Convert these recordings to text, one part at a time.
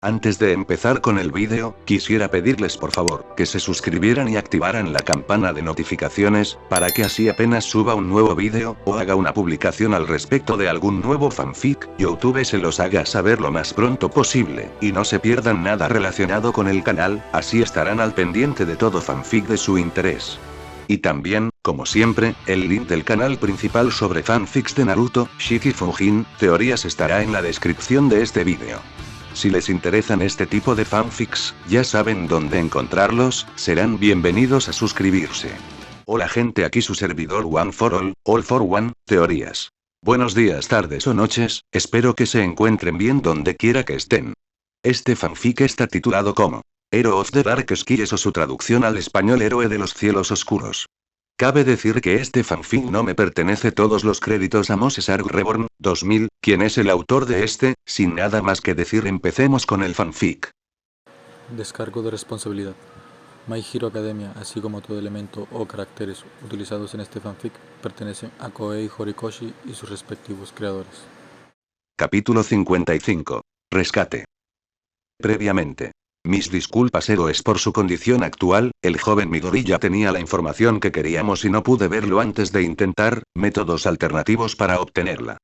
Antes de empezar con el vídeo, quisiera pedirles por favor, que se suscribieran y activaran la campana de notificaciones, para que así apenas suba un nuevo vídeo, o haga una publicación al respecto de algún nuevo fanfic, YouTube se los haga saber lo más pronto posible, y no se pierdan nada relacionado con el canal, así estarán al pendiente de todo fanfic de su interés. Y también, como siempre, el link del canal principal sobre fanfics de Naruto, Shiki Fujin, teorías estará en la descripción de este vídeo. Si les interesan este tipo de fanfics, ya saben dónde encontrarlos, serán bienvenidos a suscribirse. Hola gente, aquí su servidor One for All for One, teorías. Buenos días, tardes o noches, espero que se encuentren bien donde quiera que estén. Este fanfic está titulado como Hero of the Dark Skies o su traducción al español Héroe de los Cielos Oscuros. Cabe decir que este fanfic no me pertenece todos los créditos a Moses Arc Reborn, 2000, quien es el autor de este. Sin nada más que decir, empecemos con el fanfic. Descargo de responsabilidad. My Hero Academia, así como todo elemento o caracteres utilizados en este fanfic, pertenecen a Koei Horikoshi y sus respectivos creadores. Capítulo 55. Rescate. Previamente. Mis disculpas héroes por su condición actual, el joven Midori ya tenía la información que queríamos y no pude verlo antes de intentar métodos alternativos para obtenerla.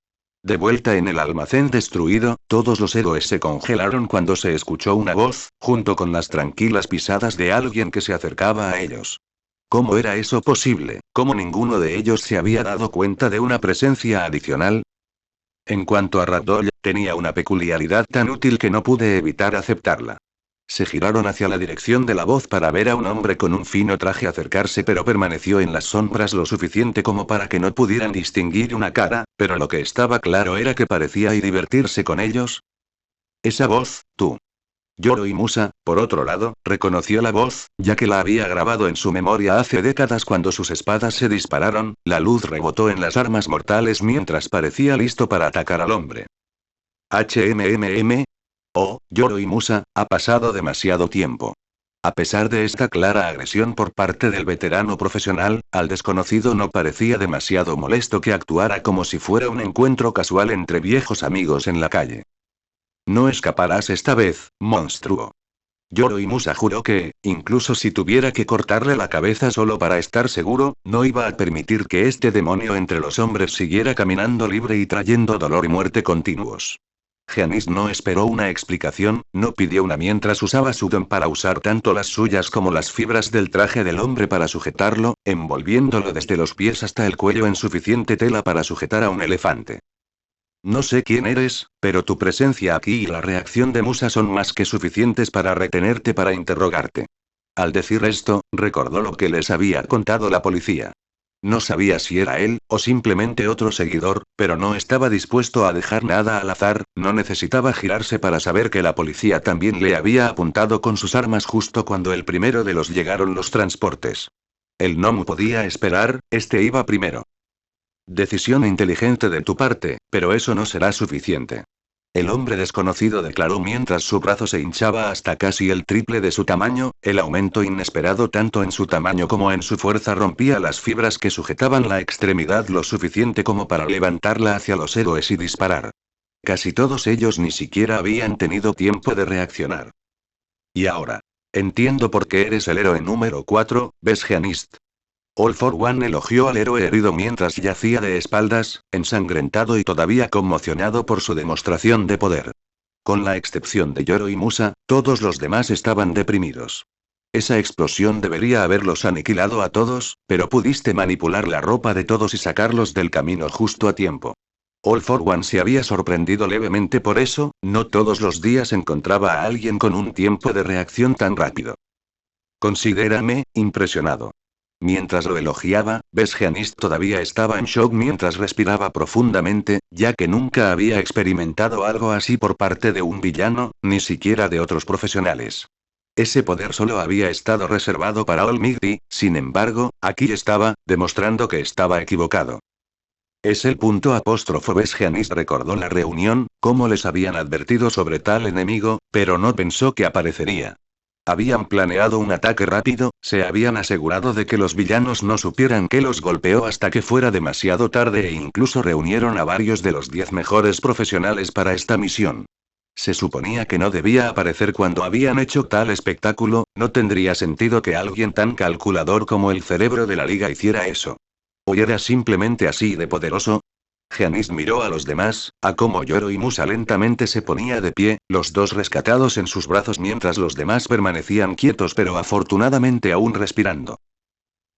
De vuelta en el almacén destruido, todos los héroes se congelaron cuando se escuchó una voz, junto con las tranquilas pisadas de alguien que se acercaba a ellos. ¿Cómo era eso posible? ¿Cómo ninguno de ellos se había dado cuenta de una presencia adicional? En cuanto a Ragdoll, tenía una peculiaridad tan útil que no pude evitar aceptarla. Se giraron hacia la dirección de la voz para ver a un hombre con un fino traje acercarse, pero permaneció en las sombras lo suficiente como para que no pudieran distinguir una cara, pero lo que estaba claro era que parecía divertirse con ellos. Esa voz, tú. Yoro y Musa, por otro lado, reconoció la voz, ya que la había grabado en su memoria hace décadas cuando sus espadas se dispararon, la luz rebotó en las armas mortales mientras parecía listo para atacar al hombre. HMMM. Oh, Yoro y Musa, ha pasado demasiado tiempo. A pesar de esta clara agresión por parte del veterano profesional, al desconocido no parecía demasiado molesto que actuara como si fuera un encuentro casual entre viejos amigos en la calle. No escaparás esta vez, monstruo. Yoro y Musa juró que, incluso si tuviera que cortarle la cabeza solo para estar seguro, no iba a permitir que este demonio entre los hombres siguiera caminando libre y trayendo dolor y muerte continuos. Geanis no esperó una explicación, no pidió una mientras usaba su don para usar tanto las suyas como las fibras del traje del hombre para sujetarlo, envolviéndolo desde los pies hasta el cuello en suficiente tela para sujetar a un elefante. No sé quién eres, pero tu presencia aquí y la reacción de Musa son más que suficientes para retenerte para interrogarte. Al decir esto, recordó lo que les había contado la policía. No sabía si era él, o simplemente otro seguidor, pero no estaba dispuesto a dejar nada al azar, no necesitaba girarse para saber que la policía también le había apuntado con sus armas justo cuando el primero de los llegaron los transportes. Él no podía esperar, este iba primero. Decisión inteligente de tu parte, pero eso no será suficiente. El hombre desconocido declaró mientras su brazo se hinchaba hasta casi el triple de su tamaño, el aumento inesperado tanto en su tamaño como en su fuerza rompía las fibras que sujetaban la extremidad lo suficiente como para levantarla hacia los héroes y disparar. Casi todos ellos ni siquiera habían tenido tiempo de reaccionar. Y ahora. Entiendo por qué eres el héroe número 4, ¿ves Geanist? All for One elogió al héroe herido mientras yacía de espaldas, ensangrentado y todavía conmocionado por su demostración de poder. Con la excepción de Yoro y Musa, todos los demás estaban deprimidos. Esa explosión debería haberlos aniquilado a todos, pero pudiste manipular la ropa de todos y sacarlos del camino justo a tiempo. All for One se había sorprendido levemente por eso, no todos los días encontraba a alguien con un tiempo de reacción tan rápido. Considérame impresionado. Mientras lo elogiaba, Geanis todavía estaba en shock mientras respiraba profundamente, ya que nunca había experimentado algo así por parte de un villano, ni siquiera de otros profesionales. Ese poder solo había estado reservado para All Might, sin embargo, aquí estaba, demostrando que estaba equivocado. Es el punto apóstrofo. Geanis recordó la reunión, cómo les habían advertido sobre tal enemigo, pero no pensó que aparecería. Habían planeado un ataque rápido, se habían asegurado de que los villanos no supieran que los golpeó hasta que fuera demasiado tarde e incluso reunieron a varios de los 10 mejores profesionales para esta misión. Se suponía que no debía aparecer cuando habían hecho tal espectáculo, no tendría sentido que alguien tan calculador como el cerebro de la liga hiciera eso. ¿O era simplemente así de poderoso? Giannis miró a los demás, a cómo Yoro y Musa lentamente se ponía de pie, los dos rescatados en sus brazos mientras los demás permanecían quietos pero afortunadamente aún respirando.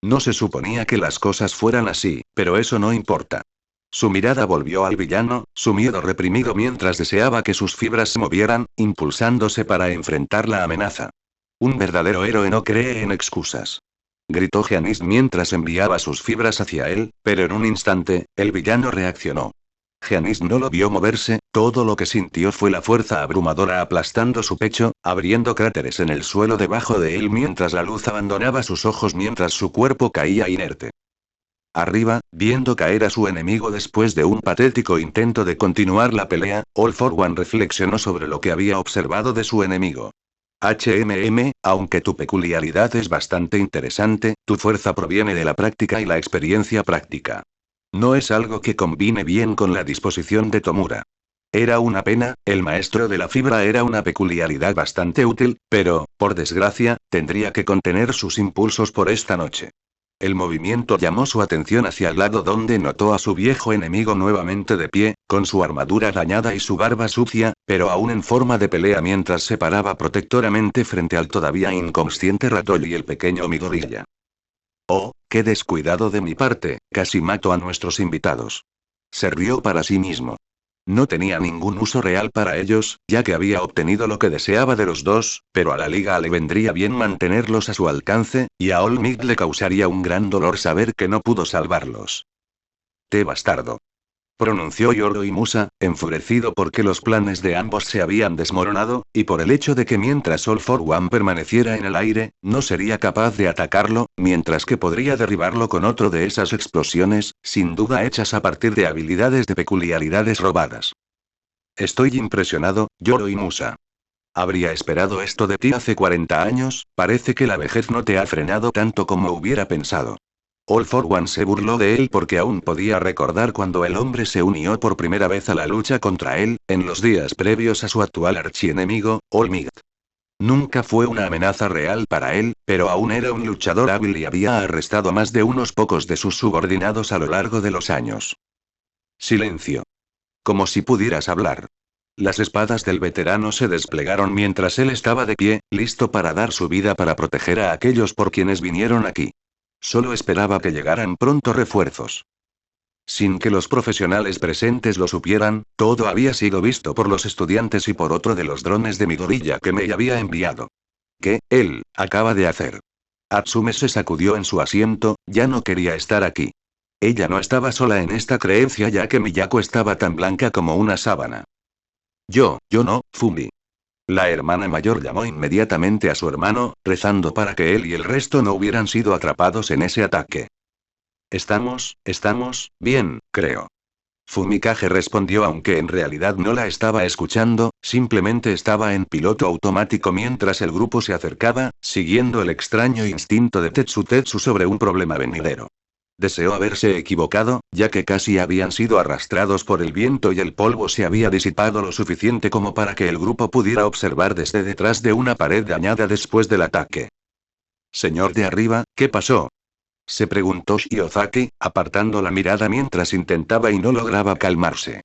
No se suponía que las cosas fueran así, pero eso no importa. Su mirada volvió al villano, su miedo reprimido mientras deseaba que sus fibras se movieran, impulsándose para enfrentar la amenaza. Un verdadero héroe no cree en excusas. Gritó Giannis mientras enviaba sus fibras hacia él, pero en un instante, el villano reaccionó. Giannis no lo vio moverse, todo lo que sintió fue la fuerza abrumadora aplastando su pecho, abriendo cráteres en el suelo debajo de él mientras la luz abandonaba sus ojos mientras su cuerpo caía inerte. Arriba, viendo caer a su enemigo después de un patético intento de continuar la pelea, All for One reflexionó sobre lo que había observado de su enemigo. Aunque tu peculiaridad es bastante interesante, tu fuerza proviene de la práctica y la experiencia práctica. No es algo que combine bien con la disposición de Tomura. Era una pena, el maestro de la fibra era una peculiaridad bastante útil, pero, por desgracia, tendría que contener sus impulsos por esta noche. El movimiento llamó su atención hacia el lado donde notó a su viejo enemigo nuevamente de pie, con su armadura dañada y su barba sucia, pero aún en forma de pelea mientras se paraba protectoramente frente al todavía inconsciente Ratoll y el pequeño Midoriya. Oh, qué descuidado de mi parte, casi mato a nuestros invitados. Se rió para sí mismo. No tenía ningún uso real para ellos, ya que había obtenido lo que deseaba de los dos, pero a la liga le vendría bien mantenerlos a su alcance, y a All Might le causaría un gran dolor saber que no pudo salvarlos. ¡Té bastardo! Pronunció Yoro y Musa, enfurecido porque los planes de ambos se habían desmoronado, y por el hecho de que mientras All for One permaneciera en el aire, no sería capaz de atacarlo, mientras que podría derribarlo con otro de esas explosiones, sin duda hechas a partir de habilidades de peculiaridades robadas. Estoy impresionado, Yoro y Musa. Habría esperado esto de ti hace 40 años, parece que la vejez no te ha frenado tanto como hubiera pensado. All for One se burló de él porque aún podía recordar cuando el hombre se unió por primera vez a la lucha contra él, en los días previos a su actual archienemigo, All Might. Nunca fue una amenaza real para él, pero aún era un luchador hábil y había arrestado a más de unos pocos de sus subordinados a lo largo de los años. Silencio. Como si pudieras hablar. Las espadas del veterano se desplegaron mientras él estaba de pie, listo para dar su vida para proteger a aquellos por quienes vinieron aquí. Solo esperaba que llegaran pronto refuerzos. Sin que los profesionales presentes lo supieran, todo había sido visto por los estudiantes y por otro de los drones de Midoriya que me había enviado. ¿Qué, él, acaba de hacer? Atsume se sacudió en su asiento, ya no quería estar aquí. Ella no estaba sola en esta creencia ya que Miyako estaba tan blanca como una sábana. Yo no, Fumi. La hermana mayor llamó inmediatamente a su hermano, rezando para que él y el resto no hubieran sido atrapados en ese ataque. Estamos bien, creo. Fumikage respondió aunque en realidad no la estaba escuchando, simplemente estaba en piloto automático mientras el grupo se acercaba, siguiendo el extraño instinto de Tetsu sobre un problema venidero. Deseó haberse equivocado, ya que casi habían sido arrastrados por el viento y el polvo se había disipado lo suficiente como para que el grupo pudiera observar desde detrás de una pared dañada después del ataque. Señor de arriba, ¿qué pasó? Se preguntó Shiozaki, apartando la mirada mientras intentaba y no lograba calmarse.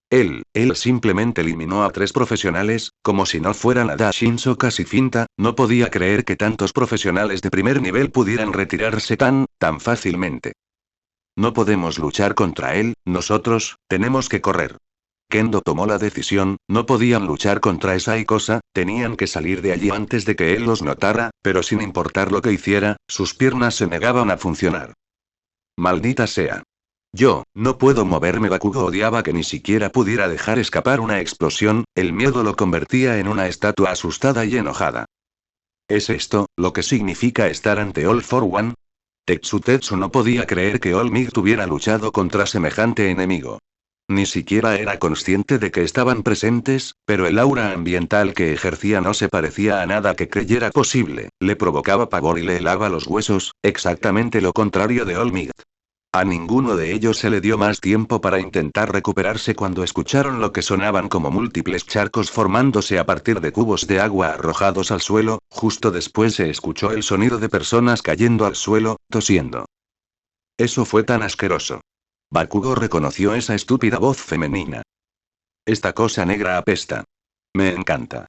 Él simplemente eliminó a 3 profesionales, como si no fuera nada. Shinzo casi finta, no podía creer que tantos profesionales de primer nivel pudieran retirarse tan fácilmente. No podemos luchar contra él, nosotros, tenemos que correr. Kendo tomó la decisión, no podían luchar contra esa cosa, tenían que salir de allí antes de que él los notara, pero sin importar lo que hiciera, sus piernas se negaban a funcionar. Maldita sea. Yo, no puedo moverme. Bakugo odiaba que ni siquiera pudiera dejar escapar una explosión, el miedo lo convertía en una estatua asustada y enojada. ¿Es esto, lo que significa estar ante All for One? Tetsu no podía creer que All Might hubiera luchado contra semejante enemigo. Ni siquiera era consciente de que estaban presentes, pero el aura ambiental que ejercía no se parecía a nada que creyera posible, le provocaba pavor y le helaba los huesos, exactamente lo contrario de All Might. A ninguno de ellos se le dio más tiempo para intentar recuperarse cuando escucharon lo que sonaban como múltiples charcos formándose a partir de cubos de agua arrojados al suelo. Justo después se escuchó el sonido de personas cayendo al suelo, tosiendo. Eso fue tan asqueroso. Bakugo reconoció esa estúpida voz femenina. Esta cosa negra apesta. Me encanta.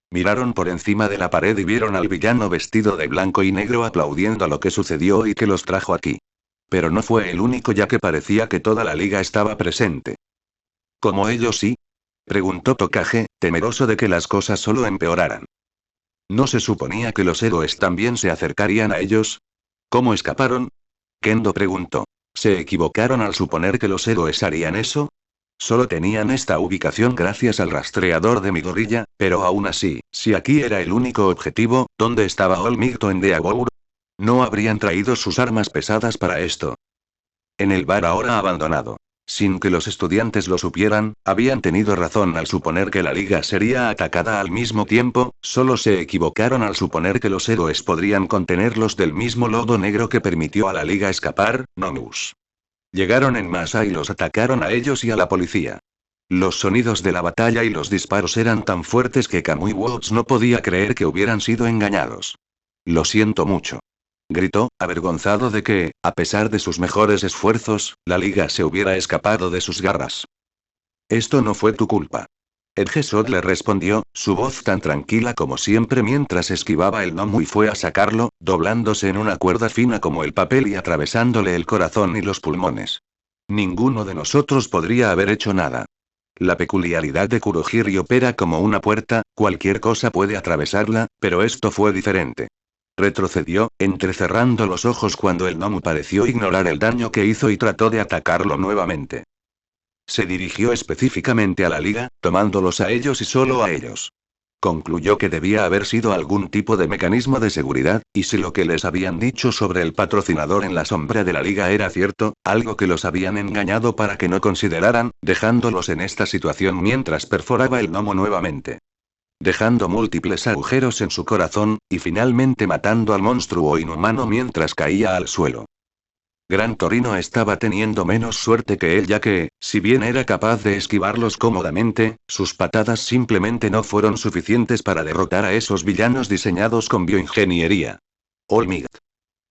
Miraron por encima de la pared y vieron al villano vestido de blanco y negro aplaudiendo a lo que sucedió y que los trajo aquí. Pero no fue el único, ya que parecía que toda la liga estaba presente. ¿Cómo ellos sí? Preguntó Tokage, temeroso de que las cosas solo empeoraran. ¿No se suponía que los héroes también se acercarían a ellos? ¿Cómo escaparon? Kendo preguntó. ¿Se equivocaron al suponer que los héroes harían eso? Solo tenían esta ubicación gracias al rastreador de Midoriya, pero aún así, si aquí era el único objetivo, ¿dónde estaba All Might en Deagour? No habrían traído sus armas pesadas para esto. En el bar ahora abandonado. Sin que los estudiantes lo supieran, habían tenido razón al suponer que la liga sería atacada al mismo tiempo, solo se equivocaron al suponer que los héroes podrían contenerlos del mismo lodo negro que permitió a la liga escapar, Nomus. Llegaron en masa y los atacaron a ellos y a la policía. Los sonidos de la batalla y los disparos eran tan fuertes que Kamui Woods no podía creer que hubieran sido engañados. Lo siento mucho. Gritó, avergonzado de que, a pesar de sus mejores esfuerzos, la liga se hubiera escapado de sus garras. Esto no fue tu culpa. Edgesot le respondió, su voz tan tranquila como siempre mientras esquivaba el gnomo y fue a sacarlo, doblándose en una cuerda fina como el papel y atravesándole el corazón y los pulmones. Ninguno de nosotros podría haber hecho nada. La peculiaridad de Kurohiri opera como una puerta, cualquier cosa puede atravesarla, pero esto fue diferente. Retrocedió, entrecerrando los ojos cuando el gnomo pareció ignorar el daño que hizo y trató de atacarlo nuevamente. Se dirigió específicamente a la liga, tomándolos a ellos y solo a ellos. Concluyó que debía haber sido algún tipo de mecanismo de seguridad, y si lo que les habían dicho sobre el patrocinador en la sombra de la liga era cierto, algo que los habían engañado para que no consideraran, dejándolos en esta situación mientras perforaba el gnomo nuevamente. Dejando múltiples agujeros en su corazón, y finalmente matando al monstruo inhumano mientras caía al suelo. Gran Torino estaba teniendo menos suerte que él, ya que, si bien era capaz de esquivarlos cómodamente, sus patadas simplemente no fueron suficientes para derrotar a esos villanos diseñados con bioingeniería. All Might.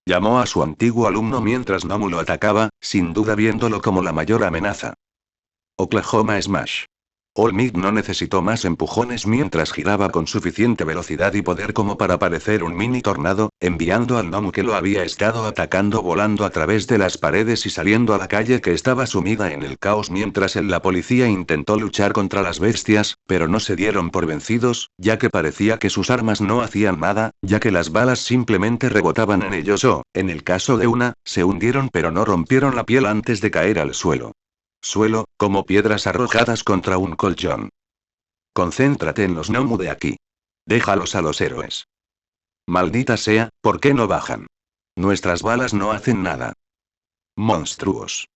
Llamó a su antiguo alumno mientras Nomu lo atacaba, sin duda viéndolo como la mayor amenaza. Oklahoma Smash. All Might no necesitó más empujones mientras giraba con suficiente velocidad y poder como para parecer un mini tornado, enviando al gnomo que lo había estado atacando volando a través de las paredes y saliendo a la calle que estaba sumida en el caos mientras la policía intentó luchar contra las bestias, pero no se dieron por vencidos, ya que parecía que sus armas no hacían nada, ya que las balas simplemente rebotaban en ellos o, en el caso de una, se hundieron pero no rompieron la piel antes de caer al suelo. Suelo, como piedras arrojadas contra un colchón. Concéntrate en los Nomu de aquí. Déjalos a los héroes. Maldita sea, ¿por qué no bajan? Nuestras balas no hacen nada. Monstruos.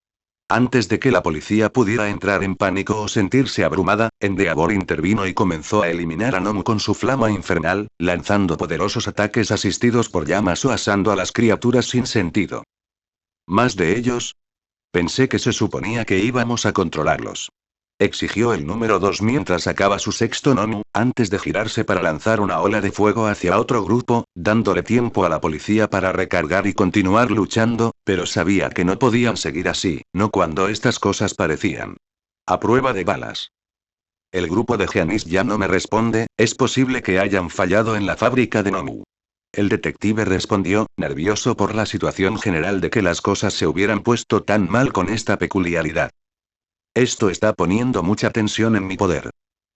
Antes de que la policía pudiera entrar en pánico o sentirse abrumada, Endeavor intervino y comenzó a eliminar a Nomu con su flama infernal, lanzando poderosos ataques asistidos por llamas o asando a las criaturas sin sentido. ¿Más de ellos? Pensé que se suponía que íbamos a controlarlos. Exigió el número 2 mientras sacaba su sexto Nomu, antes de girarse para lanzar una ola de fuego hacia otro grupo, dándole tiempo a la policía para recargar y continuar luchando, pero sabía que no podían seguir así, no cuando estas cosas parecían a prueba de balas. El grupo de Geanis ya no me responde, es posible que hayan fallado en la fábrica de Nomu. El detective respondió, nervioso por la situación general de que las cosas se hubieran puesto tan mal con esta peculiaridad. Esto está poniendo mucha tensión en mi poder.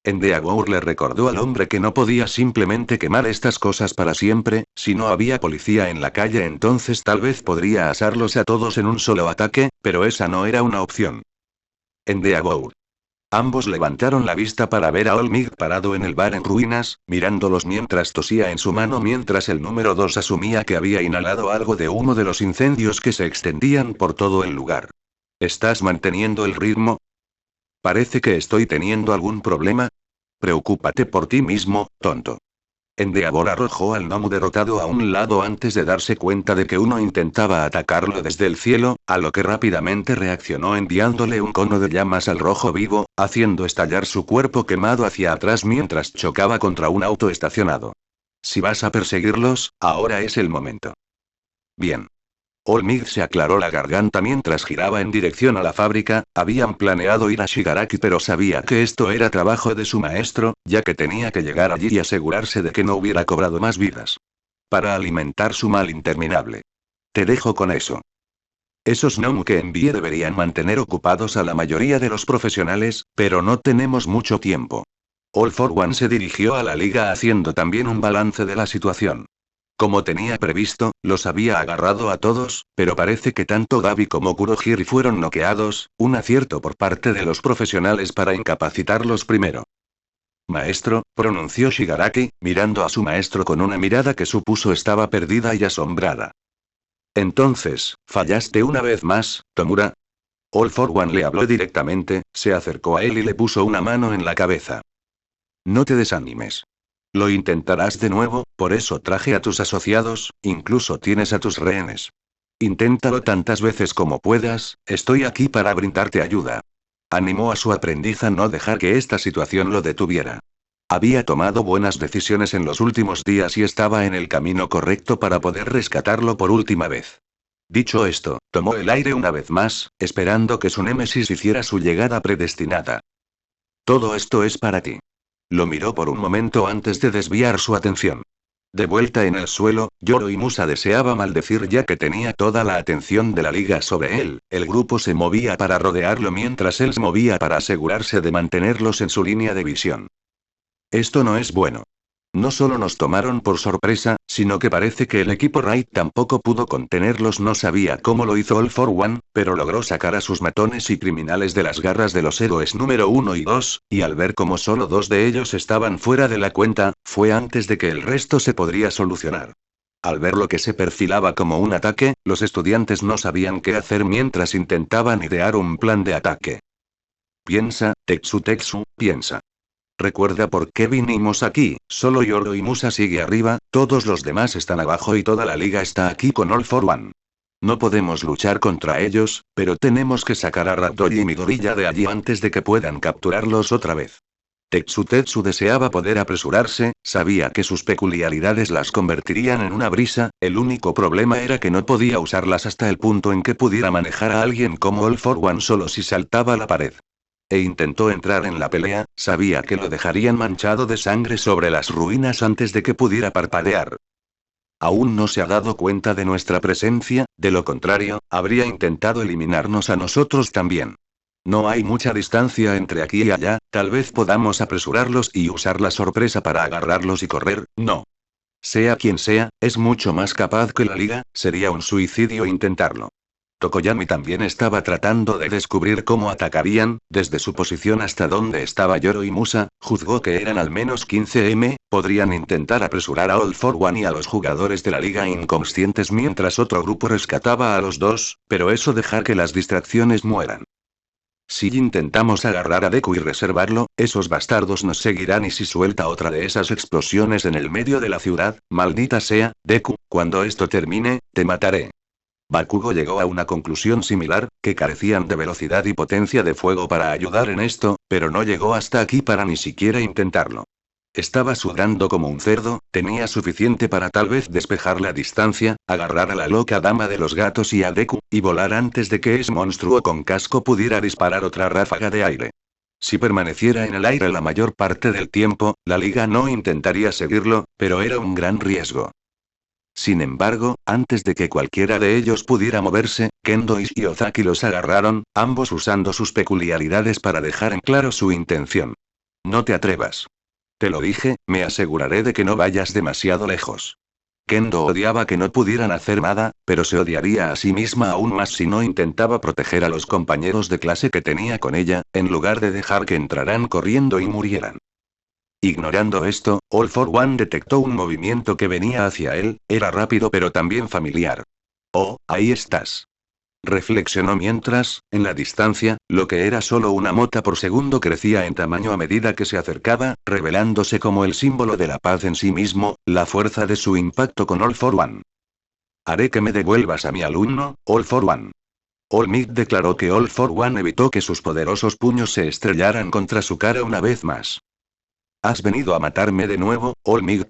Endeavor le recordó al hombre que no podía simplemente quemar estas cosas para siempre, si no había policía en la calle entonces tal vez podría asarlos a todos en un solo ataque, pero esa no era una opción. Endeavor. Ambos levantaron la vista para ver a All Might parado en el bar en ruinas, mirándolos mientras tosía en su mano mientras el número 2 asumía que había inhalado algo de humo de los incendios que se extendían por todo el lugar. ¿Estás manteniendo el ritmo? Parece que estoy teniendo algún problema. Preocúpate por ti mismo, tonto. Endeavor arrojó al gnomo derrotado a un lado antes de darse cuenta de que uno intentaba atacarlo desde el cielo, a lo que rápidamente reaccionó enviándole un cono de llamas al rojo vivo, haciendo estallar su cuerpo quemado hacia atrás mientras chocaba contra un auto estacionado. Si vas a perseguirlos, ahora es el momento. Bien. Olmig se aclaró la garganta mientras giraba en dirección a la fábrica. Habían planeado ir a Shigaraki, pero sabía que esto era trabajo de su maestro, ya que tenía que llegar allí y asegurarse de que no hubiera cobrado más vidas. Para alimentar su mal interminable. Te dejo con eso. Esos gnomos que envié deberían mantener ocupados a la mayoría de los profesionales, pero no tenemos mucho tiempo. All for One se dirigió a la liga haciendo también un balance de la situación. Como tenía previsto, los había agarrado a todos, pero parece que tanto Gabi como Kurohiri fueron noqueados, un acierto por parte de los profesionales para incapacitarlos primero. Maestro, pronunció Shigaraki, mirando a su maestro con una mirada que supuso estaba perdida y asombrada. Entonces, ¿fallaste una vez más, Tomura? All for One le habló directamente, se acercó a él y le puso una mano en la cabeza. No te desanimes. Lo intentarás de nuevo, por eso traje a tus asociados, incluso tienes a tus rehenes. Inténtalo tantas veces como puedas, estoy aquí para brindarte ayuda. Animó a su aprendiz a no dejar que esta situación lo detuviera. Había tomado buenas decisiones en los últimos días y estaba en el camino correcto para poder rescatarlo por última vez. Dicho esto, tomó el aire una vez más, esperando que su némesis hiciera su llegada predestinada. Todo esto es para ti. Lo miró por un momento antes de desviar su atención. De vuelta en el suelo, Yorimimusa deseaba maldecir ya que tenía toda la atención de la liga sobre él. El grupo se movía para rodearlo mientras él se movía para asegurarse de mantenerlos en su línea de visión. Esto no es bueno. No solo nos tomaron por sorpresa, sino que parece que el equipo Raid tampoco pudo contenerlos. No sabía cómo lo hizo All for One, pero logró sacar a sus matones y criminales de las garras de los héroes número 1 y 2, y al ver cómo solo 2 de ellos estaban fuera de la cuenta, fue antes de que el resto se podría solucionar. Al ver lo que se perfilaba como un ataque, los estudiantes no sabían qué hacer mientras intentaban idear un plan de ataque. Piensa, Tetsu, piensa. Recuerda por qué vinimos aquí, solo Yorimimusa sigue arriba, todos los demás están abajo y toda la liga está aquí con All for One. No podemos luchar contra ellos, pero tenemos que sacar a Ratoyi y Midoriya de allí antes de que puedan capturarlos otra vez. Tetsu deseaba poder apresurarse, sabía que sus peculiaridades las convertirían en una brisa, el único problema era que no podía usarlas hasta el punto en que pudiera manejar a alguien como All for One solo si saltaba la pared. Intentó entrar en la pelea, sabía que lo dejarían manchado de sangre sobre las ruinas antes de que pudiera parpadear. Aún no se ha dado cuenta de nuestra presencia, de lo contrario, habría intentado eliminarnos a nosotros también. No hay mucha distancia entre aquí y allá, tal vez podamos apresurarlos y usar la sorpresa para agarrarlos y correr, no. Sea quien sea, es mucho más capaz que la liga, sería un suicidio intentarlo. Tokoyami también estaba tratando de descubrir cómo atacarían, desde su posición hasta donde estaba Yorimimusa, juzgó que eran al menos 15 podrían intentar apresurar a All for One y a los jugadores de la liga inconscientes mientras otro grupo rescataba a los dos, pero eso dejar que las distracciones mueran. Si intentamos agarrar a Deku y reservarlo, esos bastardos nos seguirán y si suelta otra de esas explosiones en el medio de la ciudad, maldita sea, Deku, cuando esto termine, te mataré. Bakugo llegó a una conclusión similar, que carecían de velocidad y potencia de fuego para ayudar en esto, pero no llegó hasta aquí para ni siquiera intentarlo. Estaba sudando como un cerdo, tenía suficiente para tal vez despejar la distancia, agarrar a la loca dama de los gatos y a Deku, y volar antes de que ese monstruo con casco pudiera disparar otra ráfaga de aire. Si permaneciera en el aire la mayor parte del tiempo, la liga no intentaría seguirlo, pero era un gran riesgo. Sin embargo, antes de que cualquiera de ellos pudiera moverse, Kendo y Shiozaki los agarraron, ambos usando sus peculiaridades para dejar en claro su intención. No te atrevas. Te lo dije, me aseguraré de que no vayas demasiado lejos. Kendo odiaba que no pudieran hacer nada, pero se odiaría a sí misma aún más si no intentaba proteger a los compañeros de clase que tenía con ella, en lugar de dejar que entraran corriendo y murieran. Ignorando esto, All for One detectó un movimiento que venía hacia él, era rápido pero también familiar. Oh, ahí estás. Reflexionó mientras, en la distancia, lo que era solo una mota por segundo crecía en tamaño a medida que se acercaba, revelándose como el símbolo de la paz en sí mismo, la fuerza de su impacto con All for One. Haré que me devuelvas a mi alumno, All for One. All Might declaró que All for One evitó que sus poderosos puños se estrellaran contra su cara una vez más. ¿Has venido a matarme de nuevo, All Might?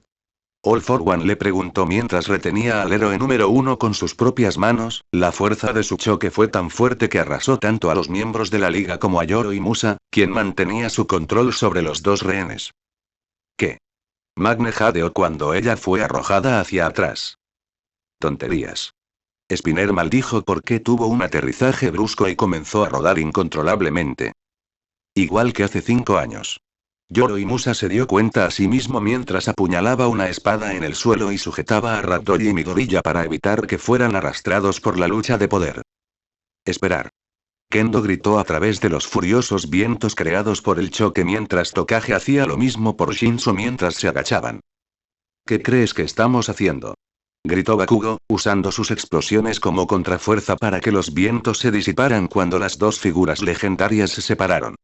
All for One le preguntó mientras retenía al héroe número 1 con sus propias manos. La fuerza de su choque fue tan fuerte que arrasó tanto a los miembros de la liga como a Yoro y Musa, quien mantenía su control sobre los dos rehenes. ¿Qué? Magne jadeó cuando ella fue arrojada hacia atrás. Tonterías. Spinner maldijo porque tuvo un aterrizaje brusco y comenzó a rodar incontrolablemente. Igual que hace 5 años. Yoro y Musa se dio cuenta a sí mismo mientras apuñalaba una espada en el suelo y sujetaba a Ratoyi y Midoriya para evitar que fueran arrastrados por la lucha de poder. Esperar. Kendo gritó a través de los furiosos vientos creados por el choque mientras Tokage hacía lo mismo por Shinso mientras se agachaban. ¿Qué crees que estamos haciendo? Gritó Bakugo, usando sus explosiones como contrafuerza para que los vientos se disiparan cuando las dos figuras legendarias se separaron.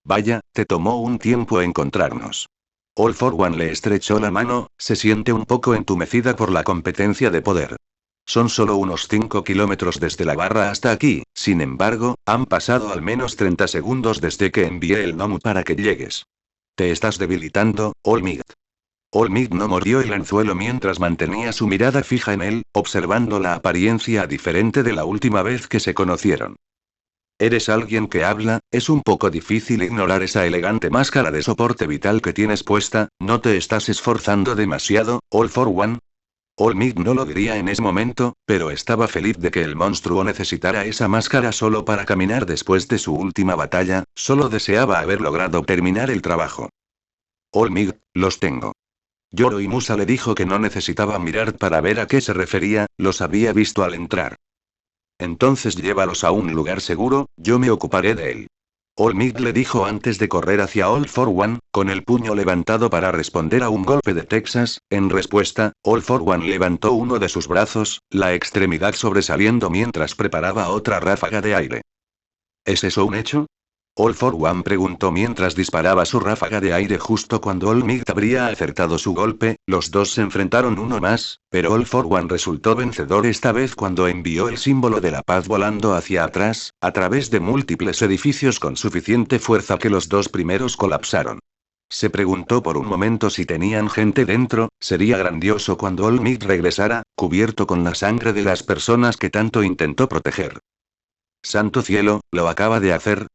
Vaya, te tomó un tiempo encontrarnos. All for One le estrechó la mano, se siente un poco entumecida por la competencia de poder. Son solo unos 5 kilómetros desde la barra hasta aquí, sin embargo, han pasado al menos 30 segundos desde que envié el Nomu para que llegues. Te estás debilitando, All Might. All Might no mordió el anzuelo mientras mantenía su mirada fija en él, observando la apariencia diferente de la última vez que se conocieron. Eres alguien que habla, es un poco difícil ignorar esa elegante máscara de soporte vital que tienes puesta, ¿no te estás esforzando demasiado, All for One? All Might no lo diría en ese momento, pero estaba feliz de que el monstruo necesitara esa máscara solo para caminar después de su última batalla, solo deseaba haber logrado terminar el trabajo. All Might, los tengo. Yoro y Musa le dijo que no necesitaba mirar para ver a qué se refería, los había visto al entrar. Entonces llévalos a un lugar seguro, yo me ocuparé de él. All Might le dijo antes de correr hacia All for One, con el puño levantado para responder a un golpe de Texas. En respuesta, All for One levantó uno de sus brazos, la extremidad sobresaliendo mientras preparaba otra ráfaga de aire. ¿Es eso un hecho? All for One preguntó mientras disparaba su ráfaga de aire justo cuando All Might habría acertado su golpe. Los dos se enfrentaron uno más, pero All for One resultó vencedor esta vez cuando envió el símbolo de la paz volando hacia atrás, a través de múltiples edificios con suficiente fuerza que los dos primeros colapsaron. Se preguntó por un momento si tenían gente dentro. Sería grandioso cuando All Might regresara, cubierto con la sangre de las personas que tanto intentó proteger. Santo cielo, ¿lo acaba de hacer?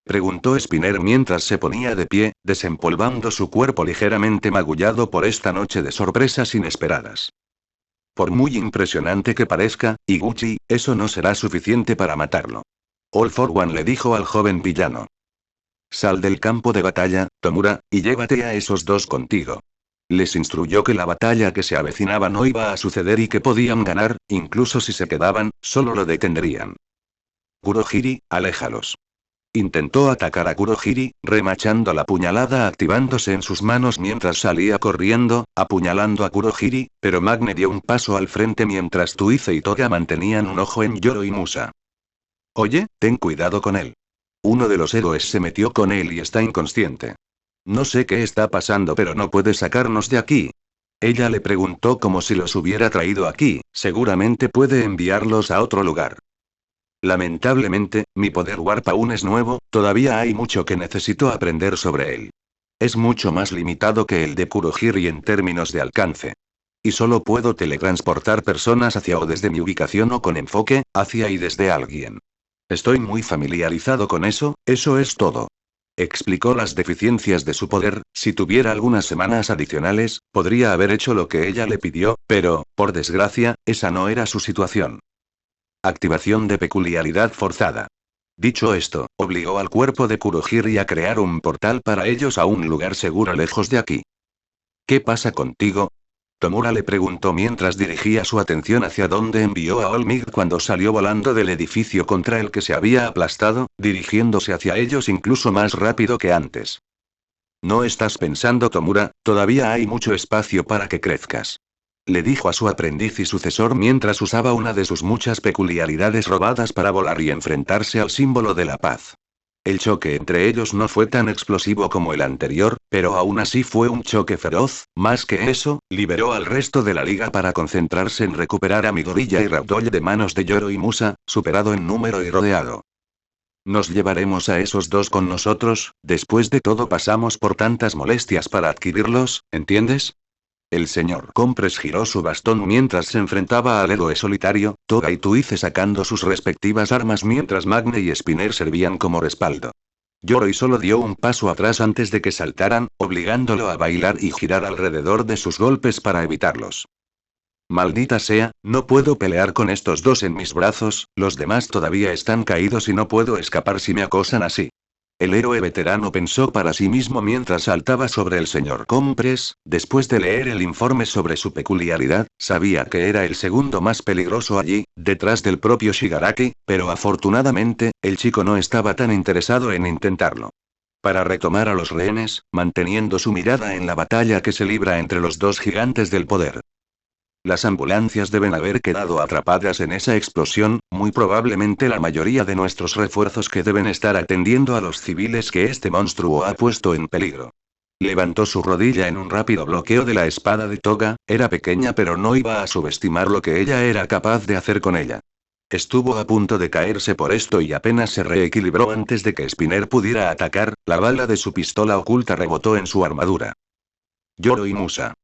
Preguntó Spinner mientras se ponía de pie, desempolvando su cuerpo ligeramente magullado por esta noche de sorpresas inesperadas. Por muy impresionante que parezca, Iguchi, eso no será suficiente para matarlo. All for One le dijo al joven villano. Sal del campo de batalla, Tomura, y llévate a esos dos contigo. Les instruyó que la batalla que se avecinaba no iba a suceder y que podían ganar, incluso si se quedaban, solo lo detendrían. Kurohiri, aléjalos. Intentó atacar a Kurohiri, remachando la puñalada activándose en sus manos mientras salía corriendo, apuñalando a Kurohiri, pero Magne dio un paso al frente mientras Tuize y Toga mantenían un ojo en Yoro y Musa. Oye, ten cuidado con él. Uno de los héroes se metió con él y está inconsciente. No sé qué está pasando pero no puede sacarnos de aquí. Ella le preguntó como si los hubiera traído aquí, seguramente puede enviarlos a otro lugar. Lamentablemente, mi poder Warp aún es nuevo, todavía hay mucho que necesito aprender sobre él. Es mucho más limitado que el de Kurohiri en términos de alcance. Y solo puedo teletransportar personas hacia o desde mi ubicación o con enfoque, hacia y desde alguien. Estoy muy familiarizado con eso es todo. Explicó las deficiencias de su poder. Si tuviera algunas semanas adicionales, podría haber hecho lo que ella le pidió, pero, por desgracia, esa no era su situación. Activación de peculiaridad forzada. Dicho esto, obligó al cuerpo de Kurohiri a crear un portal para ellos a un lugar seguro lejos de aquí. ¿Qué pasa contigo? Tomura le preguntó mientras dirigía su atención hacia donde envió a All Might cuando salió volando del edificio contra el que se había aplastado, dirigiéndose hacia ellos incluso más rápido que antes. No estás pensando, Tomura, todavía hay mucho espacio para que crezcas. le dijo a su aprendiz y sucesor mientras usaba una de sus muchas peculiaridades robadas para volar y enfrentarse al símbolo de la paz. El choque entre ellos no fue tan explosivo como el anterior, pero aún así fue un choque feroz. Más que eso, liberó al resto de la liga para concentrarse en recuperar a Midoriya y Ragdoll de manos de Yoro y Musa, superado en número y rodeado. Nos llevaremos a esos dos con nosotros, después de todo pasamos por tantas molestias para adquirirlos, ¿entiendes? El señor Compres giró su bastón mientras se enfrentaba al héroe solitario, Toga y Tuice sacando sus respectivas armas mientras Magne y Spinner servían como respaldo. Yoroi solo dio un paso atrás antes de que saltaran, obligándolo a bailar y girar alrededor de sus golpes para evitarlos. Maldita sea, no puedo pelear con estos dos en mis brazos, los demás todavía están caídos y no puedo escapar si me acosan así. El héroe veterano pensó para sí mismo mientras saltaba sobre el señor Compres. Después de leer el informe sobre su peculiaridad, sabía que era el segundo más peligroso allí, detrás del propio Shigaraki, pero afortunadamente, el chico no estaba tan interesado en intentarlo. Para retomar a los rehenes, manteniendo su mirada en la batalla que se libra entre los dos gigantes del poder. Las ambulancias deben haber quedado atrapadas en esa explosión, muy probablemente la mayoría de nuestros refuerzos que deben estar atendiendo a los civiles que este monstruo ha puesto en peligro. Levantó su rodilla en un rápido bloqueo de la espada de Toga, era pequeña pero no iba a subestimar lo que ella era capaz de hacer con ella. Estuvo a punto de caerse por esto y apenas se reequilibró antes de que Spinner pudiera atacar, la bala de su pistola oculta rebotó en su armadura. Yoro y Musa.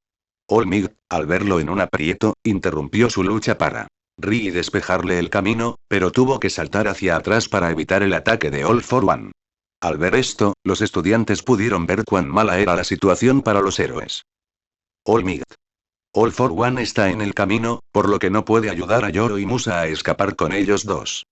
All Might, al verlo en un aprieto, interrumpió su lucha para rir y despejarle el camino, pero tuvo que saltar hacia atrás para evitar el ataque de All for One. Al ver esto, los estudiantes pudieron ver cuán mala era la situación para los héroes. All Might. All for One está en el camino, por lo que no puede ayudar a Yoro y Musa a escapar con ellos dos.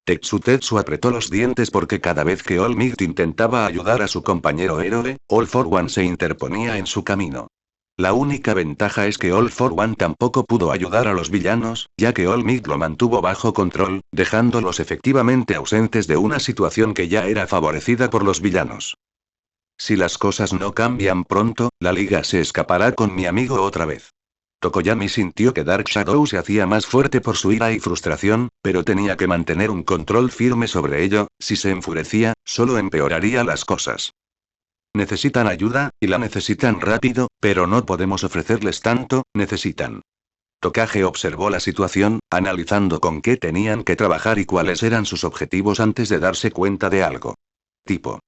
Tetsu apretó los dientes porque cada vez que All Might intentaba ayudar a su compañero héroe, All for One se interponía en su camino. La única ventaja es que All for One tampoco pudo ayudar a los villanos, ya que All Might lo mantuvo bajo control, dejándolos efectivamente ausentes de una situación que ya era favorecida por los villanos. Si las cosas no cambian pronto, la liga se escapará con mi amigo otra vez. Tokoyami sintió que Dark Shadow se hacía más fuerte por su ira y frustración, pero tenía que mantener un control firme sobre ello. Si se enfurecía, solo empeoraría las cosas. Necesitan ayuda, y la necesitan rápido, pero no podemos ofrecerles tanto, necesitan. Tokage observó la situación, analizando con qué tenían que trabajar y cuáles eran sus objetivos antes de darse cuenta de algo. Tipo.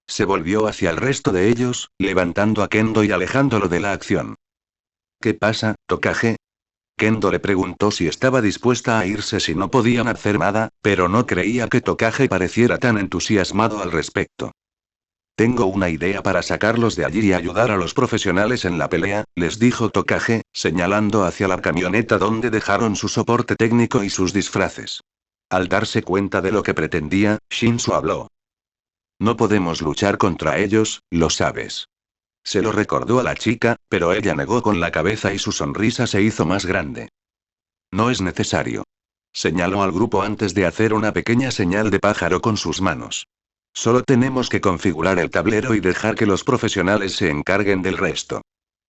Se volvió hacia el resto de ellos, levantando a Kendo y alejándolo de la acción. ¿Qué pasa, Tokage? Kendo le preguntó si estaba dispuesta a irse si no podían hacer nada, pero no creía que Tokage pareciera tan entusiasmado al respecto. Tengo una idea para sacarlos de allí y ayudar a los profesionales en la pelea, les dijo Tokage, señalando hacia la camioneta donde dejaron su soporte técnico y sus disfraces. Al darse cuenta de lo que pretendía, Shinzo habló. No podemos luchar contra ellos, lo sabes. Se lo recordó a la chica, pero ella negó con la cabeza y su sonrisa se hizo más grande. No es necesario. Señaló al grupo antes de hacer una pequeña señal de pájaro con sus manos. Solo tenemos que configurar el tablero y dejar que los profesionales se encarguen del resto.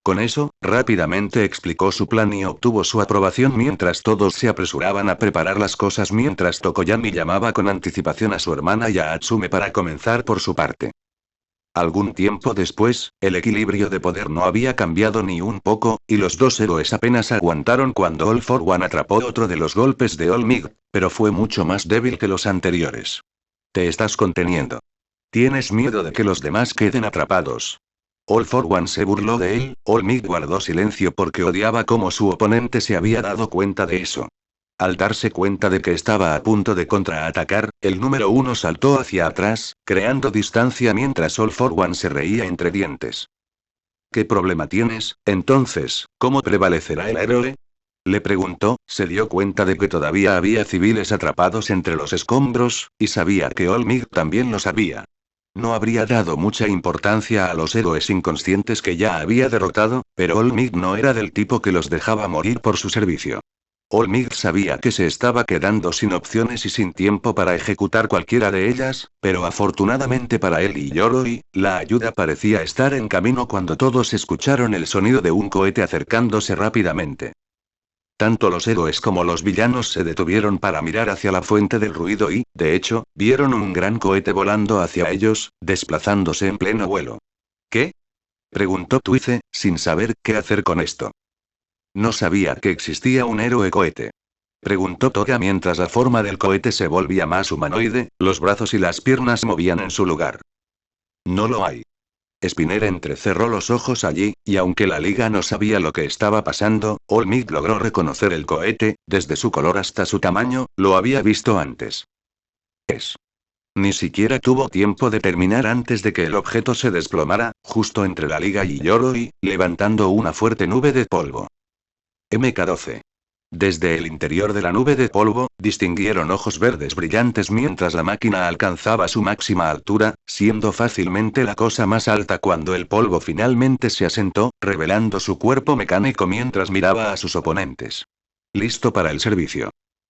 Con eso, rápidamente explicó su plan y obtuvo su aprobación mientras todos se apresuraban a preparar las cosas mientras Tokoyami llamaba con anticipación a su hermana y a Atsume para comenzar por su parte. Algún tiempo después, el equilibrio de poder no había cambiado ni un poco, y los dos héroes apenas aguantaron cuando All for One atrapó otro de los golpes de All Might, pero fue mucho más débil que los anteriores. Te estás conteniendo. Tienes miedo de que los demás queden atrapados. All for One se burló de él. All Might guardó silencio porque odiaba cómo su oponente se había dado cuenta de eso. Al darse cuenta de que estaba a punto de contraatacar, el número 1 saltó hacia atrás, creando distancia mientras All for One se reía entre dientes. ¿Qué problema tienes, entonces? ¿Cómo prevalecerá el héroe? Le preguntó, se dio cuenta de que todavía había civiles atrapados entre los escombros, y sabía que All Might también lo sabía. No habría dado mucha importancia a los héroes inconscientes que ya había derrotado, pero All Might no era del tipo que los dejaba morir por su servicio. All Might sabía que se estaba quedando sin opciones y sin tiempo para ejecutar cualquiera de ellas, pero afortunadamente para él y Yoroi, la ayuda parecía estar en camino cuando todos escucharon el sonido de un cohete acercándose rápidamente. Tanto los héroes como los villanos se detuvieron para mirar hacia la fuente del ruido y, de hecho, vieron un gran cohete volando hacia ellos, desplazándose en pleno vuelo. ¿Qué? Preguntó Twice, sin saber qué hacer con esto. No sabía que existía un héroe cohete. Preguntó Toga mientras la forma del cohete se volvía más humanoide, los brazos y las piernas movían en su lugar. No lo hay. Spinner entrecerró los ojos allí, y aunque la liga no sabía lo que estaba pasando, All Might logró reconocer el cohete, desde su color hasta su tamaño, lo había visto antes. Ni siquiera tuvo tiempo de terminar antes de que el objeto se desplomara, justo entre la liga y Yoroi, levantando una fuerte nube de polvo. MK12. Desde el interior de la nube de polvo, distinguieron ojos verdes brillantes mientras la máquina alcanzaba su máxima altura, siendo fácilmente la cosa más alta cuando el polvo finalmente se asentó, revelando su cuerpo mecánico mientras miraba a sus oponentes. Listo para el servicio.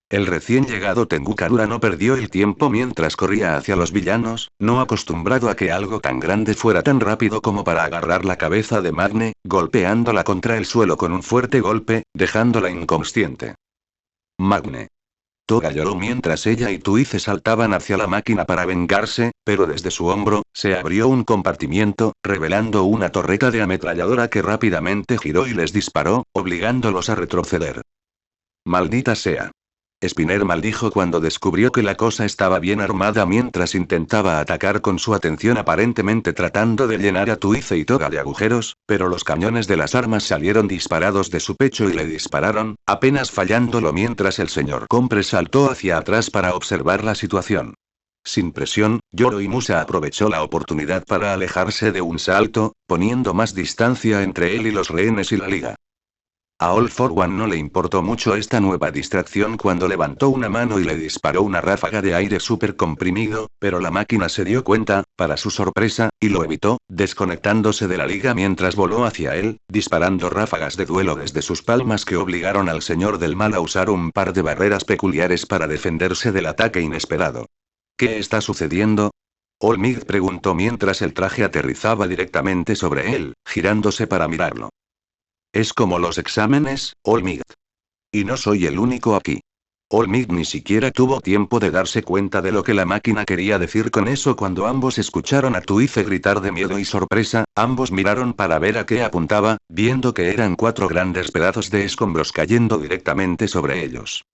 El recién llegado Tengu Karura no perdió el tiempo mientras corría hacia los villanos, no acostumbrado a que algo tan grande fuera tan rápido como para agarrar la cabeza de Magne, golpeándola contra el suelo con un fuerte golpe, dejándola inconsciente. Magne. Toga lloró mientras ella y Twice saltaban hacia la máquina para vengarse, pero desde su hombro, se abrió un compartimiento, revelando una torreta de ametralladora que rápidamente giró y les disparó, obligándolos a retroceder. Maldita sea. Spinner maldijo cuando descubrió que la cosa estaba bien armada mientras intentaba atacar con su atención aparentemente tratando de llenar a Twice y Toga de agujeros, pero los cañones de las armas salieron disparados de su pecho y le dispararon, apenas fallándolo mientras el señor Compre saltó hacia atrás para observar la situación. Sin presión, Yoroi Musa aprovechó la oportunidad para alejarse de un salto, poniendo más distancia entre él y los rehenes y la liga. A All for One no le importó mucho esta nueva distracción cuando levantó una mano y le disparó una ráfaga de aire súper comprimido, pero la máquina se dio cuenta, para su sorpresa, y lo evitó, desconectándose de la liga mientras voló hacia él, disparando ráfagas de duelo desde sus palmas que obligaron al señor del mal a usar un par de barreras peculiares para defenderse del ataque inesperado. ¿Qué está sucediendo? All Might preguntó mientras el traje aterrizaba directamente sobre él, girándose para mirarlo. Es como los exámenes, All Might. Y no soy el único aquí. All Might ni siquiera tuvo tiempo de darse cuenta de lo que la máquina quería decir con eso cuando ambos escucharon a Twice gritar de miedo y sorpresa, ambos miraron para ver a qué apuntaba, viendo que eran 4 grandes pedazos de escombros cayendo directamente sobre ellos.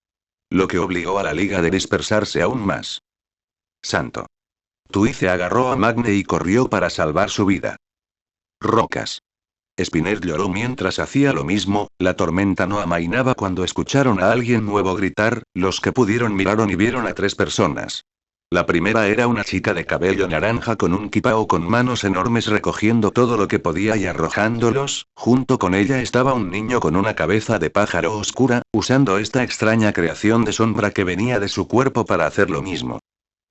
Lo que obligó a la liga de dispersarse aún más. Santo. Twice agarró a Magne y corrió para salvar su vida. Rocas. Spinner lloró mientras hacía lo mismo, la tormenta no amainaba cuando escucharon a alguien nuevo gritar, los que pudieron miraron y vieron a 3 personas. La primera era una chica de cabello naranja con un kipao con manos enormes recogiendo todo lo que podía y arrojándolos, junto con ella estaba un niño con una cabeza de pájaro oscura, usando esta extraña creación de sombra que venía de su cuerpo para hacer lo mismo.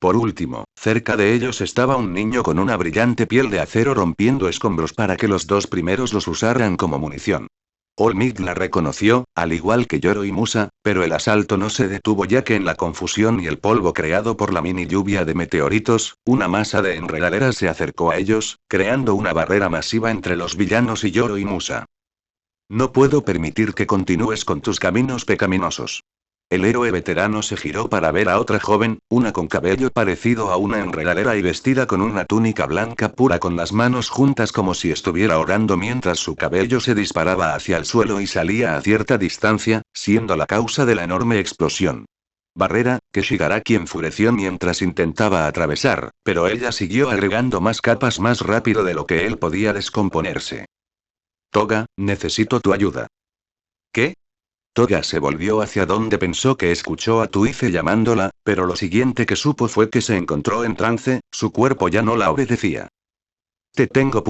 Por último, cerca de ellos estaba un niño con una brillante piel de acero rompiendo escombros para que los 2 primeros los usaran como munición. All Might la reconoció, al igual que Yoroi Musa, pero el asalto no se detuvo ya que en la confusión y el polvo creado por la mini lluvia de meteoritos, una masa de enredaderas se acercó a ellos, creando una barrera masiva entre los villanos y Yoroi Musa. No puedo permitir que continúes con tus caminos pecaminosos. El héroe veterano se giró para ver a otra joven, una con cabello parecido a una enredadera y vestida con una túnica blanca pura con las manos juntas como si estuviera orando mientras su cabello se disparaba hacia el suelo y salía a cierta distancia, siendo la causa de la enorme explosión. Barrera, que Shigaraki enfureció mientras intentaba atravesar, pero ella siguió agregando más capas más rápido de lo que él podía descomponerse. Toga, necesito tu ayuda. ¿Qué? Toga se volvió hacia donde pensó que escuchó a Twice llamándola, pero lo siguiente que supo fue que se encontró en trance, su cuerpo ya no la obedecía. Te tengo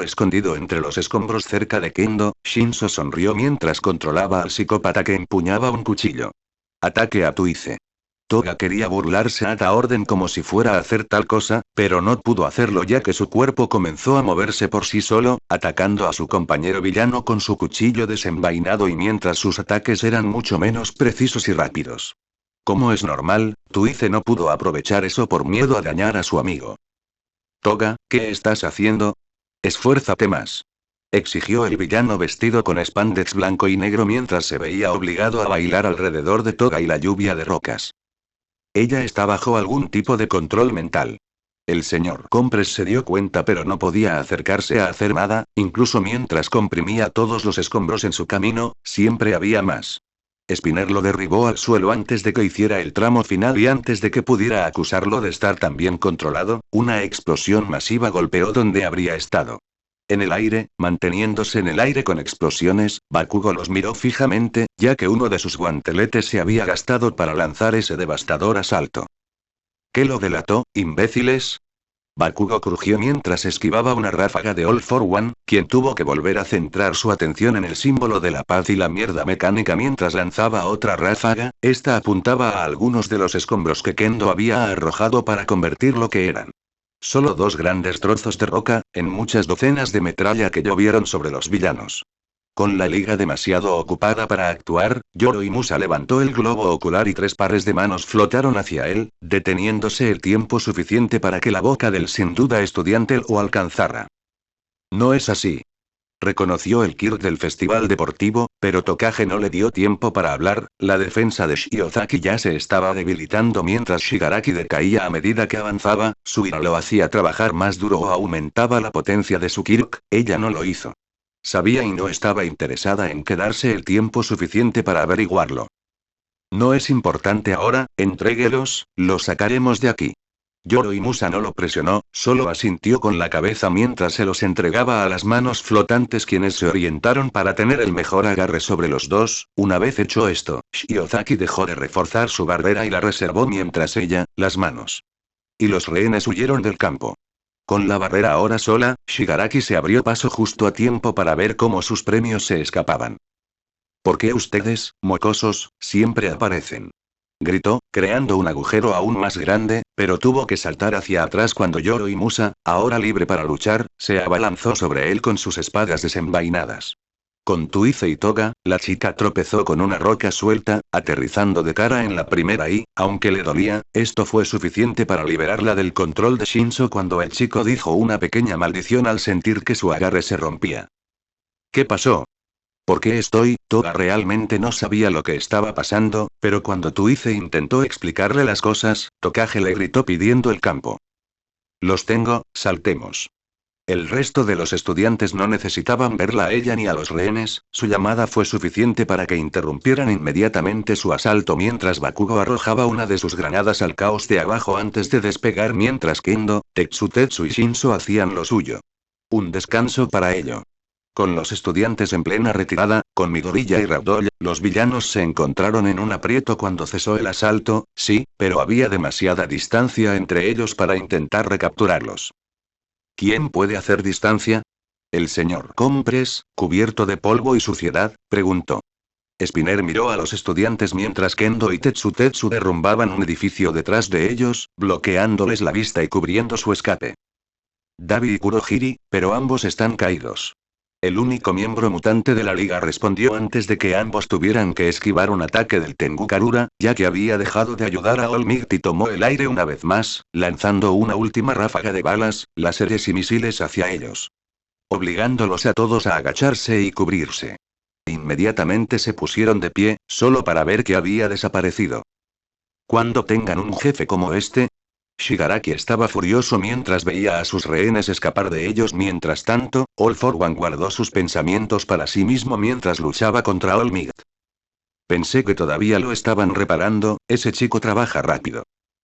escondido entre los escombros cerca de Kendo, Shinso sonrió mientras controlaba al psicópata que empuñaba un cuchillo. Ataque a Twice. Toga quería burlarse a la orden como si fuera a hacer tal cosa, pero no pudo hacerlo ya que su cuerpo comenzó a moverse por sí solo, atacando a su compañero villano con su cuchillo desenvainado y mientras sus ataques eran mucho menos precisos y rápidos. Como es normal, Twice no pudo aprovechar eso por miedo a dañar a su amigo. Toga, ¿qué estás haciendo? Esfuérzate más. exigió el villano vestido con spandex blanco y negro mientras se veía obligado a bailar alrededor de Toga y la lluvia de rocas. Ella está bajo algún tipo de control mental. El señor Compres se dio cuenta pero no podía acercarse a hacer nada, incluso mientras comprimía todos los escombros en su camino, siempre había más. Spinner lo derribó al suelo antes de que hiciera el tramo final y antes de que pudiera acusarlo de estar tan bien controlado, una explosión masiva golpeó donde habría estado. En el aire, manteniéndose en el aire con explosiones, Bakugo los miró fijamente, ya que uno de sus guanteletes se había gastado para lanzar ese devastador asalto. ¿Qué lo delató, imbéciles? Bakugo crujió mientras esquivaba una ráfaga de All for One, quien tuvo que volver a centrar su atención en el símbolo de la paz y la mierda mecánica mientras lanzaba otra ráfaga. Esta apuntaba a algunos de los escombros que Kendo había arrojado para convertir lo que eran. Solo dos grandes trozos de roca, en muchas docenas de metralla que llovieron sobre los villanos. Con la liga demasiado ocupada para actuar, Yoro y Musa levantó el globo ocular y 3 pares de manos flotaron hacia él, deteniéndose el tiempo suficiente para que la boca del sin duda estudiante lo alcanzara. No es así. Reconoció el Kirk del festival deportivo, pero Tokage no le dio tiempo para hablar. La defensa de Shiozaki ya se estaba debilitando mientras Shigaraki decaía a medida que avanzaba, su ira lo hacía trabajar más duro o aumentaba la potencia de su Kirk. Ella no lo hizo. Sabía y no estaba interesada en quedarse el tiempo suficiente para averiguarlo. No es importante ahora, entréguelos, los sacaremos de aquí. Yoro y Musa no lo presionó, solo asintió con la cabeza mientras se los entregaba a las manos flotantes quienes se orientaron para tener el mejor agarre sobre los dos. Una vez hecho esto, Shiozaki dejó de reforzar su barrera y la reservó mientras ella, las manos. Y los rehenes huyeron del campo. Con la barrera ahora sola, Shigaraki se abrió paso justo a tiempo para ver cómo sus premios se escapaban. ¿Por qué ustedes, mocosos, siempre aparecen? Gritó, creando un agujero aún más grande, pero tuvo que saltar hacia atrás cuando Yoro y Musa, ahora libre para luchar, se abalanzó sobre él con sus espadas desenvainadas. Con Tuize y Toga, la chica tropezó con una roca suelta, aterrizando de cara en la primera y, aunque le dolía, esto fue suficiente para liberarla del control de Shinso cuando el chico dijo una pequeña maldición al sentir que su agarre se rompía. ¿Qué pasó? ¿Por qué estoy? Toga realmente no sabía lo que estaba pasando, pero cuando Tuize intentó explicarle las cosas, Tokage le gritó pidiendo el campo. Los tengo, saltemos. El resto de los estudiantes no necesitaban verla a ella ni a los rehenes, su llamada fue suficiente para que interrumpieran inmediatamente su asalto mientras Bakugo arrojaba una de sus granadas al caos de abajo antes de despegar mientras Kendo, Tetsutetsu y Shinso hacían lo suyo. Un descanso para ello. Con los estudiantes en plena retirada, con Midoriya y Ragdoll, los villanos se encontraron en un aprieto cuando cesó el asalto, sí, pero había demasiada distancia entre ellos para intentar recapturarlos. ¿Quién puede hacer distancia? El señor Compres, cubierto de polvo y suciedad, preguntó. Spinner miró a los estudiantes mientras Kendo y Tetsutetsu derrumbaban un edificio detrás de ellos, bloqueándoles la vista y cubriendo su escape. Dabi y Kurohiri, pero ambos están caídos. El único miembro mutante de la liga respondió antes de que ambos tuvieran que esquivar un ataque del Tengu Karura, ya que había dejado de ayudar a All Might y tomó el aire una vez más, lanzando una última ráfaga de balas, láseres y misiles hacia ellos. Obligándolos a todos a agacharse y cubrirse. Inmediatamente se pusieron de pie, solo para ver que había desaparecido. Cuando tengan un jefe como este, Shigaraki estaba furioso mientras veía a sus rehenes escapar de ellos. Mientras tanto, All for One guardó sus pensamientos para sí mismo mientras luchaba contra All Might. Pensé que todavía lo estaban reparando, ese chico trabaja rápido.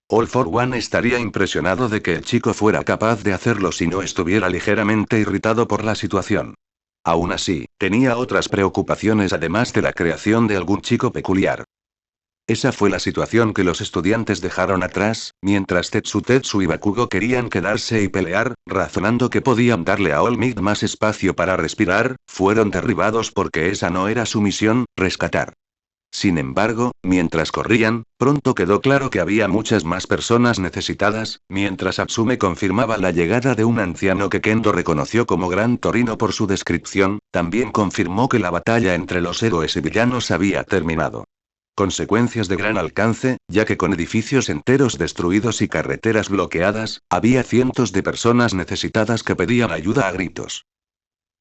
All for One estaría impresionado de que el chico fuera capaz de hacerlo si no estuviera ligeramente irritado por la situación. Aún así, tenía otras preocupaciones además de la creación de algún chico peculiar. Esa fue la situación que los estudiantes dejaron atrás, mientras Tetsutetsu y Bakugo querían quedarse y pelear, razonando que podían darle a All Might más espacio para respirar, fueron derribados porque esa no era su misión, rescatar. Sin embargo, mientras corrían, pronto quedó claro que había muchas más personas necesitadas, mientras Atsume confirmaba la llegada de un anciano que Kendo reconoció como Gran Torino por su descripción, también confirmó que la batalla entre los héroes y villanos había terminado. Consecuencias de gran alcance, ya que con edificios enteros destruidos y carreteras bloqueadas, había cientos de personas necesitadas que pedían ayuda a gritos.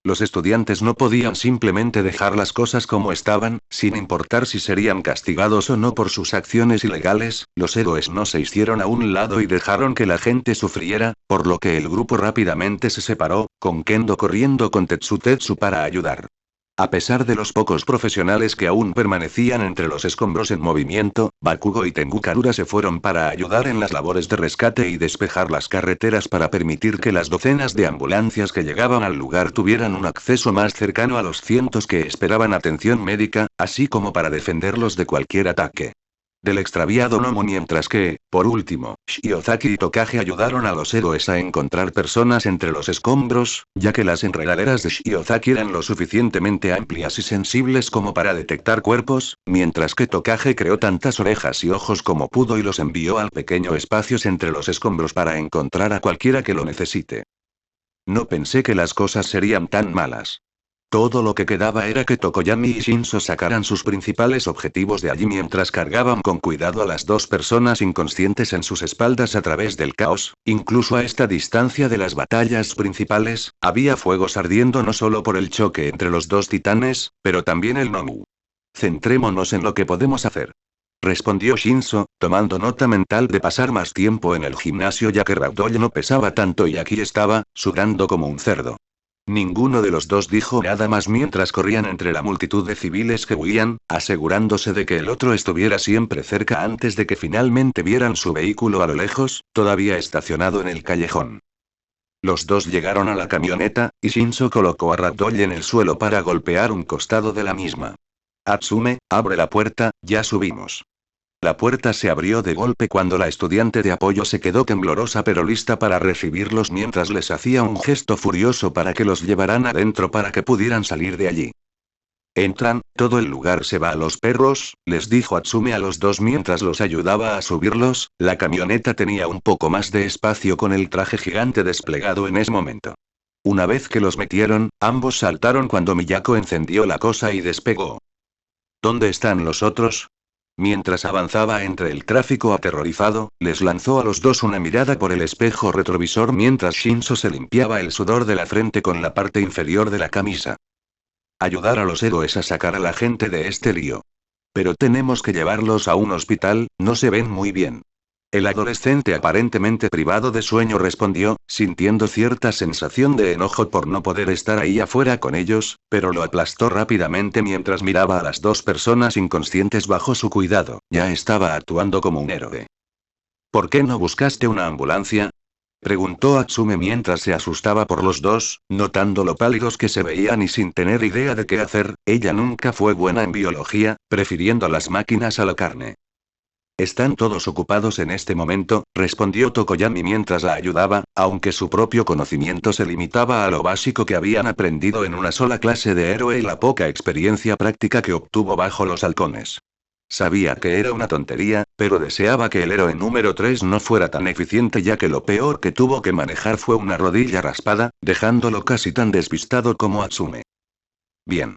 Los estudiantes no podían simplemente dejar las cosas como estaban, sin importar si serían castigados o no por sus acciones ilegales. Los héroes no se hicieron a un lado y dejaron que la gente sufriera, por lo que el grupo rápidamente se separó, con Kendo corriendo con Tetsu para ayudar. A pesar de los pocos profesionales que aún permanecían entre los escombros en movimiento, Bakugo y Tengu Karura se fueron para ayudar en las labores de rescate y despejar las carreteras para permitir que las docenas de ambulancias que llegaban al lugar tuvieran un acceso más cercano a los cientos que esperaban atención médica, así como para defenderlos de cualquier ataque del extraviado gnomo, mientras que, por último, Shiozaki y Tokage ayudaron a los héroes a encontrar personas entre los escombros, ya que las enredaderas de Shiozaki eran lo suficientemente amplias y sensibles como para detectar cuerpos, mientras que Tokage creó tantas orejas y ojos como pudo y los envió al pequeño espacios entre los escombros para encontrar a cualquiera que lo necesite. No pensé que las cosas serían tan malas. Todo lo que quedaba era que Tokoyami y Shinso sacaran sus principales objetivos de allí mientras cargaban con cuidado a las dos personas inconscientes en sus espaldas a través del caos. Incluso a esta distancia de las batallas principales, había fuegos ardiendo no solo por el choque entre los dos titanes, pero también el Nomu. Centrémonos en lo que podemos hacer, respondió Shinso, tomando nota mental de pasar más tiempo en el gimnasio ya que Ragdoll no pesaba tanto y aquí estaba, sudando como un cerdo. Ninguno de los dos dijo nada más mientras corrían entre la multitud de civiles que huían, asegurándose de que el otro estuviera siempre cerca antes de que finalmente vieran su vehículo a lo lejos, todavía estacionado en el callejón. Los dos llegaron a la camioneta, y Shinso colocó a Ragdoll en el suelo para golpear un costado de la misma. Atsume, abre la puerta, ya subimos. La puerta se abrió de golpe cuando la estudiante de apoyo se quedó temblorosa pero lista para recibirlos mientras les hacía un gesto furioso para que los llevaran adentro para que pudieran salir de allí. Entran, todo el lugar se va a los perros, les dijo Atsume a los dos mientras los ayudaba a subirlos. La camioneta tenía un poco más de espacio con el traje gigante desplegado en ese momento. Una vez que los metieron, ambos saltaron cuando Miyako encendió la cosa y despegó. ¿Dónde están los otros? Mientras avanzaba entre el tráfico aterrorizado, les lanzó a los dos una mirada por el espejo retrovisor mientras Shinso se limpiaba el sudor de la frente con la parte inferior de la camisa. Ayudar a los héroes a sacar a la gente de este lío. Pero tenemos que llevarlos a un hospital, no se ven muy bien. El adolescente aparentemente privado de sueño respondió, sintiendo cierta sensación de enojo por no poder estar ahí afuera con ellos, pero lo aplastó rápidamente mientras miraba a las dos personas inconscientes bajo su cuidado. Ya estaba actuando como un héroe. ¿Por qué no buscaste una ambulancia?, preguntó Atsume mientras se asustaba por los dos, notando lo pálidos que se veían y sin tener idea de qué hacer. Ella nunca fue buena en biología, prefiriendo las máquinas a la carne. Están todos ocupados en este momento, respondió Tokoyami mientras la ayudaba, aunque su propio conocimiento se limitaba a lo básico que habían aprendido en una sola clase de héroe y la poca experiencia práctica que obtuvo bajo los halcones. Sabía que era una tontería, pero deseaba que el héroe número 3 no fuera tan eficiente ya que lo peor que tuvo que manejar fue una rodilla raspada, dejándolo casi tan despistado como Atsume. Bien.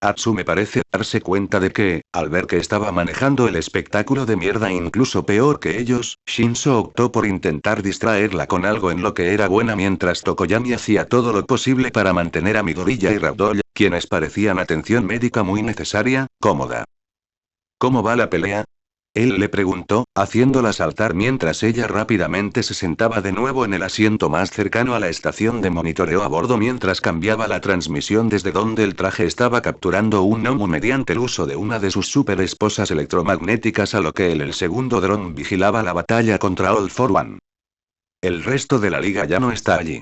Atsume parece darse cuenta de que, al ver que estaba manejando el espectáculo de mierda incluso peor que ellos, Shinso optó por intentar distraerla con algo en lo que era buena mientras Tokoyami hacía todo lo posible para mantener a Midoriya y Ragdoll, quienes parecían atención médica muy necesaria, cómoda. ¿Cómo va la pelea?, él le preguntó, haciéndola saltar mientras ella rápidamente se sentaba de nuevo en el asiento más cercano a la estación de monitoreo a bordo mientras cambiaba la transmisión desde donde el traje estaba capturando un Nomu mediante el uso de una de sus super esposas electromagnéticas a lo que el segundo dron vigilaba la batalla contra All for One. El resto de la liga ya no está allí.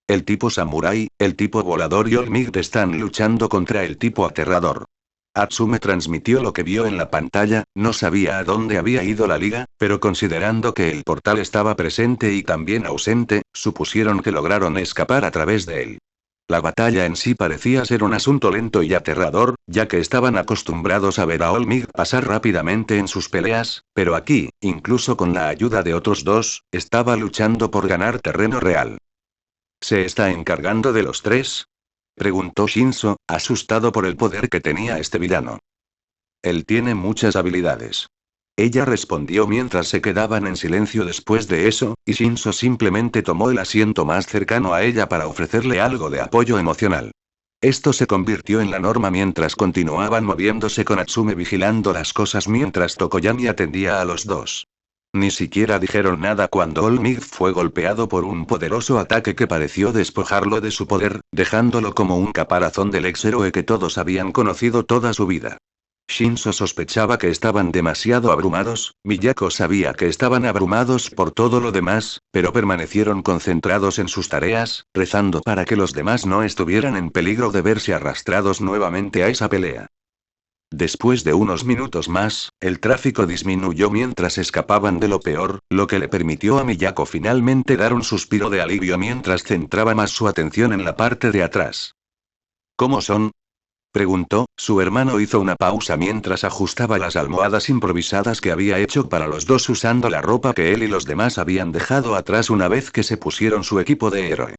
El tipo Samurai, el tipo volador y All Might están luchando contra el tipo aterrador. Atsume transmitió lo que vio en la pantalla, no sabía a dónde había ido la liga, pero considerando que el portal estaba presente y también ausente, supusieron que lograron escapar a través de él. La batalla en sí parecía ser un asunto lento y aterrador, ya que estaban acostumbrados a ver a All Might pasar rápidamente en sus peleas, pero aquí, incluso con la ayuda de otros dos, estaba luchando por ganar terreno real. ¿Se está encargando de los tres?, preguntó Shinso, asustado por el poder que tenía este villano. Él tiene muchas habilidades. Ella respondió mientras se quedaban en silencio después de eso, y Shinso simplemente tomó el asiento más cercano a ella para ofrecerle algo de apoyo emocional. Esto se convirtió en la norma mientras continuaban moviéndose con Atsume vigilando las cosas mientras Tokoyami atendía a los dos. Ni siquiera dijeron nada cuando All Might fue golpeado por un poderoso ataque que pareció despojarlo de su poder, dejándolo como un caparazón del ex héroe que todos habían conocido toda su vida. Shinzo sospechaba que estaban demasiado abrumados, Miyako sabía que estaban abrumados por todo lo demás, pero permanecieron concentrados en sus tareas, rezando para que los demás no estuvieran en peligro de verse arrastrados nuevamente a esa pelea. Después de unos minutos más, el tráfico disminuyó mientras escapaban de lo peor, lo que le permitió a Miyako finalmente dar un suspiro de alivio mientras centraba más su atención en la parte de atrás. ¿Cómo son?, preguntó. Su hermano hizo una pausa mientras ajustaba las almohadas improvisadas que había hecho para los dos usando la ropa que él y los demás habían dejado atrás una vez que se pusieron su equipo de héroe.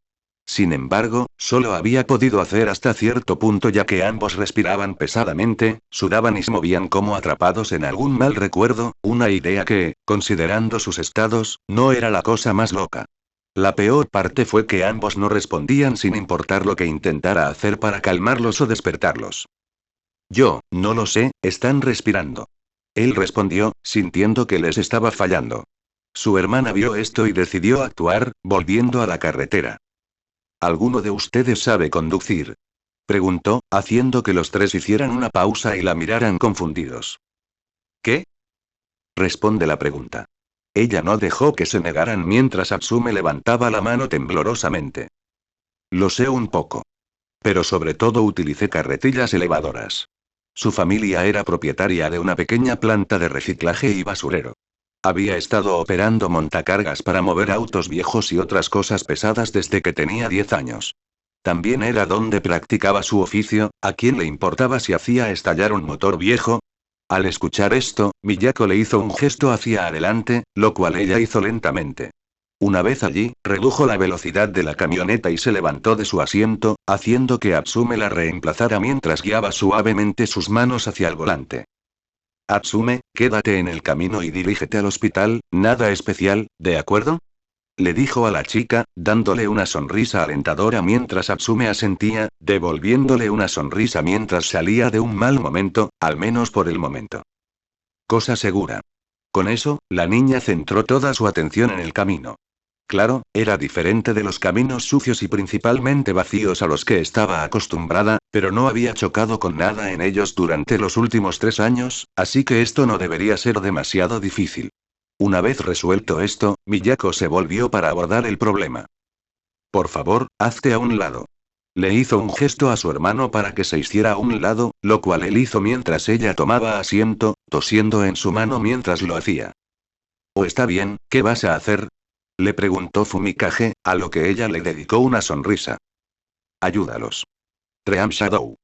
Sin embargo, solo había podido hacer hasta cierto punto ya que ambos respiraban pesadamente, sudaban y se movían como atrapados en algún mal recuerdo, una idea que, considerando sus estados, no era la cosa más loca. La peor parte fue que ambos no respondían sin importar lo que intentara hacer para calmarlos o despertarlos. Yo, no lo sé, están respirando. Él respondió, sintiendo que les estaba fallando. Su hermana vio esto y decidió actuar, volviendo a la carretera. ¿Alguno de ustedes sabe conducir?, preguntó, haciendo que los tres hicieran una pausa y la miraran confundidos. ¿Qué?, responde la pregunta. Ella no dejó que se negaran mientras Atsume levantaba la mano temblorosamente. Lo sé un poco. Pero sobre todo utilicé carretillas elevadoras. Su familia era propietaria de una pequeña planta de reciclaje y basurero. Había estado operando montacargas para mover autos viejos y otras cosas pesadas desde que tenía 10 años. También era donde practicaba su oficio. ¿A quién le importaba si hacía estallar un motor viejo? Al escuchar esto, Miyako le hizo un gesto hacia adelante, lo cual ella hizo lentamente. Una vez allí, redujo la velocidad de la camioneta y se levantó de su asiento, haciendo que Atsume la reemplazara mientras guiaba suavemente sus manos hacia el volante. Atsume, quédate en el camino y dirígete al hospital, nada especial, ¿de acuerdo?, le dijo a la chica, dándole una sonrisa alentadora mientras Atsume asentía, devolviéndole una sonrisa mientras salía de un mal momento, al menos por el momento. Cosa segura. Con eso, la niña centró toda su atención en el camino. Claro, era diferente de los caminos sucios y principalmente vacíos a los que estaba acostumbrada, pero no había chocado con nada en ellos durante los últimos 3 años, así que esto no debería ser demasiado difícil. Una vez resuelto esto, Miyako se volvió para abordar el problema. Por favor, hazte a un lado. Le hizo un gesto a su hermano para que se hiciera a un lado, lo cual él hizo mientras ella tomaba asiento, tosiendo en su mano mientras lo hacía. «Oh, está bien, ¿qué vas a hacer?», le preguntó Fumikage, a lo que ella le dedicó una sonrisa. «Ayúdalos». Tream Shadow.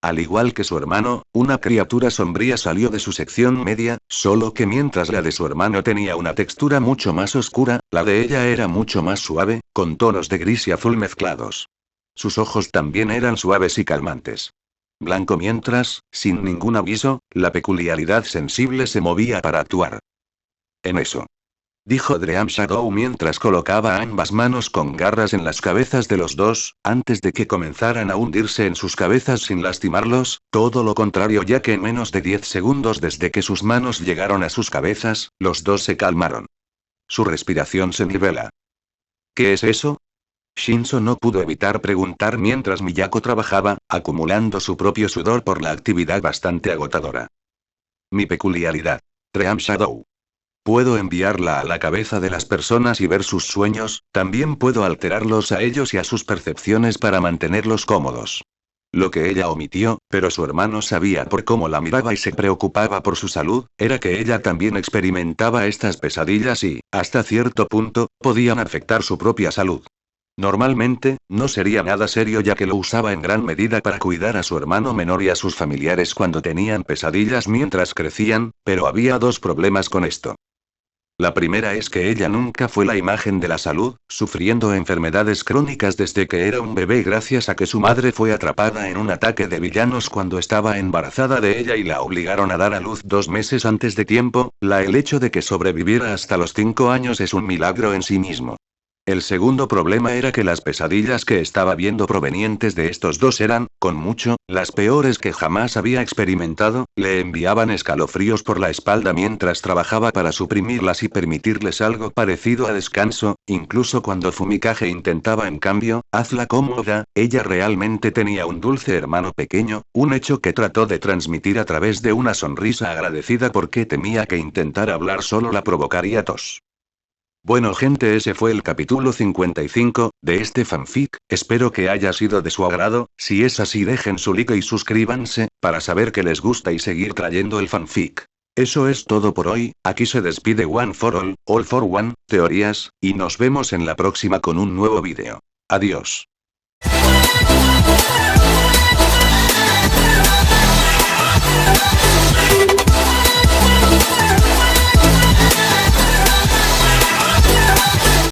Al igual que su hermano, una criatura sombría salió de su sección media, solo que mientras la de su hermano tenía una textura mucho más oscura, la de ella era mucho más suave, con tonos de gris y azul mezclados. Sus ojos también eran suaves y calmantes. Blanco mientras, sin ningún aviso, la peculiaridad sensible se movía para actuar. En eso, dijo Dream Shadow mientras colocaba ambas manos con garras en las cabezas de los dos, antes de que comenzaran a hundirse en sus cabezas sin lastimarlos, todo lo contrario ya que en menos de 10 segundos desde que sus manos llegaron a sus cabezas, los dos se calmaron. Su respiración se nivela. ¿Qué es eso?, Shinzo no pudo evitar preguntar mientras Miyako trabajaba, acumulando su propio sudor por la actividad bastante agotadora. Mi peculiaridad. Dream Shadow. Puedo enviarla a la cabeza de las personas y ver sus sueños, también puedo alterarlos a ellos y a sus percepciones para mantenerlos cómodos. Lo que ella omitió, pero su hermano sabía por cómo la miraba y se preocupaba por su salud, era que ella también experimentaba estas pesadillas y, hasta cierto punto, podían afectar su propia salud. Normalmente, no sería nada serio ya que lo usaba en gran medida para cuidar a su hermano menor y a sus familiares cuando tenían pesadillas mientras crecían, pero había 2 problemas con esto. La primera es que ella nunca fue la imagen de la salud, sufriendo enfermedades crónicas desde que era un bebé gracias a que su madre fue atrapada en un ataque de villanos cuando estaba embarazada de ella y la obligaron a dar a luz 2 meses antes de tiempo. El hecho de que sobreviviera hasta los 5 años es un milagro en sí mismo. El segundo problema era que las pesadillas que estaba viendo provenientes de estos dos eran, con mucho, las peores que jamás había experimentado, le enviaban escalofríos por la espalda mientras trabajaba para suprimirlas y permitirles algo parecido a descanso, incluso cuando Fumikage intentaba en cambio, hazla cómoda, ella realmente tenía un dulce hermano pequeño, un hecho que trató de transmitir a través de una sonrisa agradecida porque temía que intentar hablar solo la provocaría tos. Bueno gente, ese fue el capítulo 55, de este fanfic, espero que haya sido de su agrado, si es así dejen su like y suscríbanse, para saber que les gusta y seguir trayendo el fanfic. Eso es todo por hoy, aquí se despide One for All for One, teorías, y nos vemos en la próxima con un nuevo vídeo. Adiós.